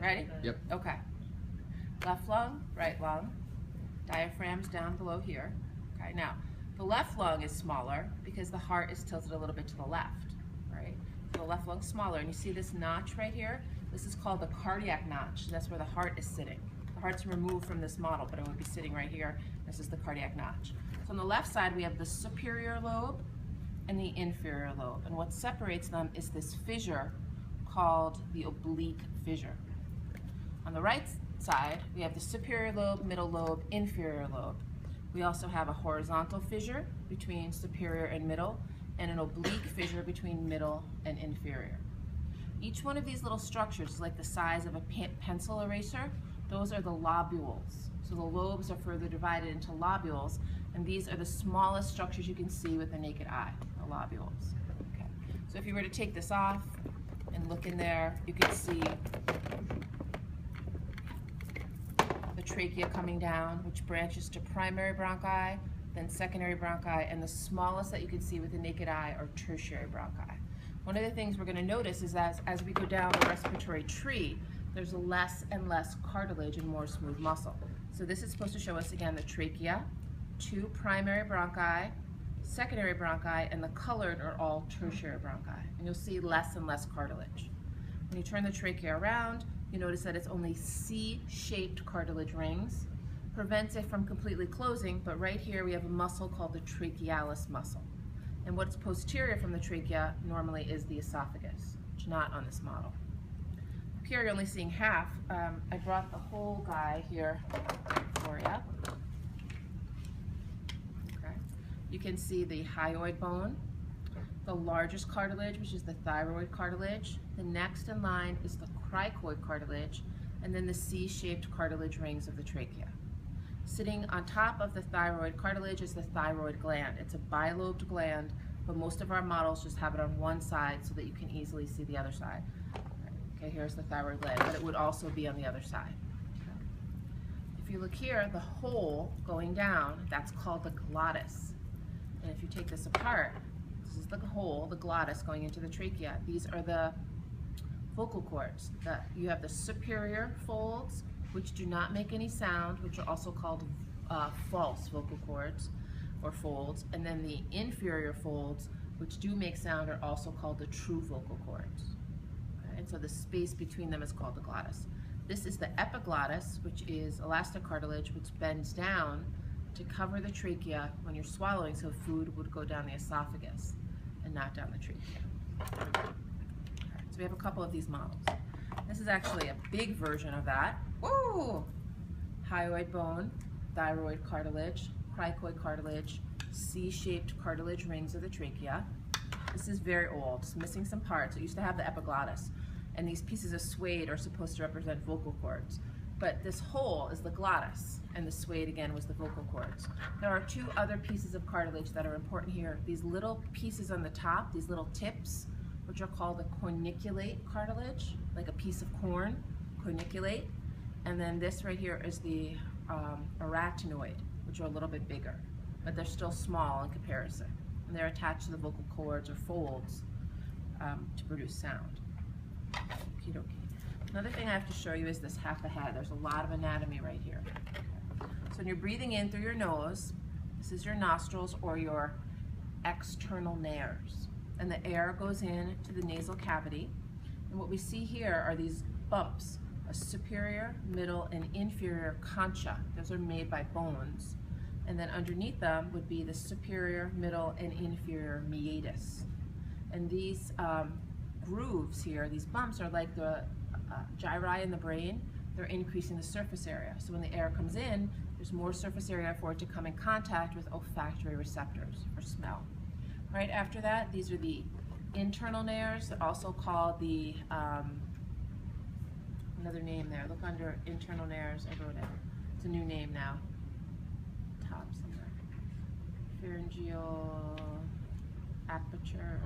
Ready? Yep. Okay. Left lung, right lung. Diaphragm's down below here. Okay, now the left lung is smaller because the heart is tilted a little bit to the left, right? So the left lung's smaller, and you see this notch right here? This is called the cardiac notch. That's where the heart is sitting. The heart's removed from this model, but it would be sitting right here. This is the cardiac notch. So on the left side, we have the superior lobe and the inferior lobe, and what separates them is this fissure called the oblique fissure. On the right side, we have the superior lobe, middle lobe, inferior lobe. We also have a horizontal fissure between superior and middle, and an oblique fissure between middle and inferior. Each one of these little structures is like the size of a pencil eraser. Those are the lobules. So the lobes are further divided into lobules, and these are the smallest structures you can see with the naked eye, the lobules. Okay. So if you were to take this off and look in there, you can see the trachea coming down, which branches to primary bronchi, then secondary bronchi, and the smallest that you can see with the naked eye are tertiary bronchi. One of the things we're going to notice is that as we go down the respiratory tree, there's less and less cartilage and more smooth muscle. So this is supposed to show us again the trachea, 2 primary bronchi, secondary bronchi, and the colored are all tertiary bronchi. And you'll see less and less cartilage. When you turn the trachea around, you notice that it's only C-shaped cartilage rings. Prevents it from completely closing, but right here we have a muscle called the trachealis muscle. And what's posterior from the trachea normally is the esophagus, which is not on this model. Up here you're only seeing half. I brought the whole guy here for you. Okay. You can see the hyoid bone, the largest cartilage, which is the thyroid cartilage. The next in line is the cricoid cartilage, and then the C-shaped cartilage rings of the trachea. Sitting on top of the thyroid cartilage is the thyroid gland. It's a bilobed gland, but most of our models just have it on one side so that you can easily see the other side. Okay, here's the thyroid gland, but it would also be on the other side. Okay. If you look here, the hole going down, that's called the glottis. And if you take this apart, this is the hole, the glottis going into the trachea. These are the vocal cords. You have the superior folds, which do not make any sound, which are also called false vocal cords or folds, and then the inferior folds, which do make sound, are also called the true vocal cords. Okay? And so the space between them is called the glottis. This is the epiglottis, which is elastic cartilage, which bends down to cover the trachea when you're swallowing, so food would go down the esophagus and not down the trachea. Okay. So we have a couple of these models. This is actually a big version of that. Woo! Hyoid bone, thyroid cartilage, cricoid cartilage, C-shaped cartilage rings of the trachea. This is very old. It's missing some parts. It used to have the epiglottis, and these pieces of suede are supposed to represent vocal cords. But this hole is the glottis, and the suede again was the vocal cords. There are 2 other pieces of cartilage that are important here. These little pieces on the top, these little tips, which are called the corniculate cartilage, like a piece of corn, corniculate. And then this right here is the arytenoid, which are a little bit bigger, but they're still small in comparison. And they're attached to the vocal cords or folds to produce sound. Okie dokie. Another thing I have to show you is this half a head. There's a lot of anatomy right here. Okay. So when you're breathing in through your nose, this is your nostrils or your external nares. And the air goes in to the nasal cavity. And what we see here are these bumps, a superior, middle, and inferior concha. Those are made by bones. And then underneath them would be the superior, middle, and inferior meatus. And these grooves here, these bumps, are like the gyri in the brain. They're increasing the surface area. So when the air comes in, there's more surface area for it to come in contact with olfactory receptors for smell. Right after that, these are the internal nares, also called the, another name there. Look under internal nares, I wrote it. It's a new name now. Top somewhere. Pharyngeal aperture.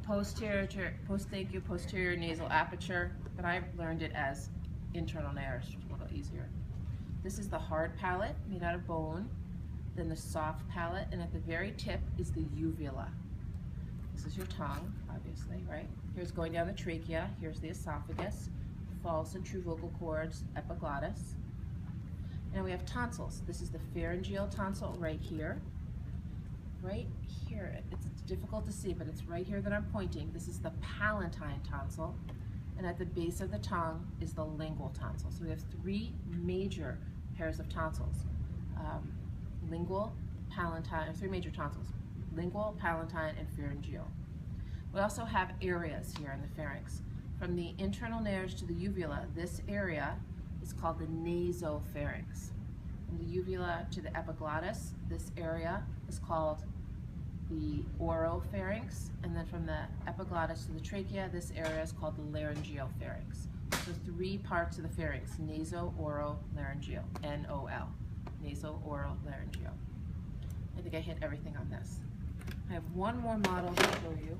Posterior nasal aperture, but I learned it as internal nares, which is a little easier. This is the hard palate made out of bone, then the soft palate, and at the very tip is the uvula. This is your tongue, obviously, right? Here's going down the trachea, here's the esophagus, false and true vocal cords, epiglottis. And we have tonsils. This is the pharyngeal tonsil right here. Right here, it's difficult to see, but it's right here that I'm pointing. This is the palatine tonsil. And at the base of the tongue is the lingual tonsil. So we have three major pairs of tonsils. Lingual, palatine, three major tonsils. Lingual, palatine, and pharyngeal. We also have areas here in the pharynx. From the internal nares to the uvula, this area is called the nasopharynx. From the uvula to the epiglottis, this area is called the oropharynx, and then from the epiglottis to the trachea, this area is called the laryngopharynx. So three parts of the pharynx: naso, oro, laryngeal, N-O-L, naso, oro, laryngeal. I think I hit everything on this. I have one more model to show you.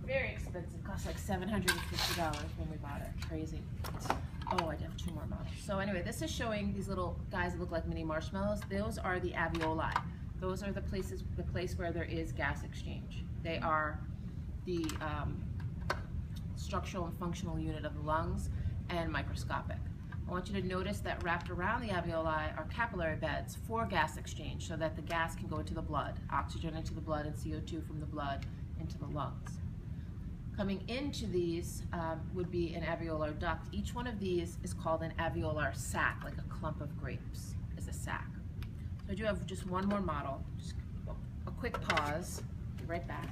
Very expensive, cost like $750 when we bought it, crazy. Oh, I have two more models. So anyway, this is showing these little guys that look like mini marshmallows. Those are the alveoli. Those are the place where there is gas exchange. They are the structural and functional unit of the lungs and microscopic. I want you to notice that wrapped around the alveoli are capillary beds for gas exchange so that the gas can go into the blood, oxygen into the blood and CO2 from the blood into the lungs. Coming into these would be an alveolar duct. Each one of these is called an alveolar sac, like a clump of grapes is a sac. So I do have just one more model. Just a quick pause. Be right back.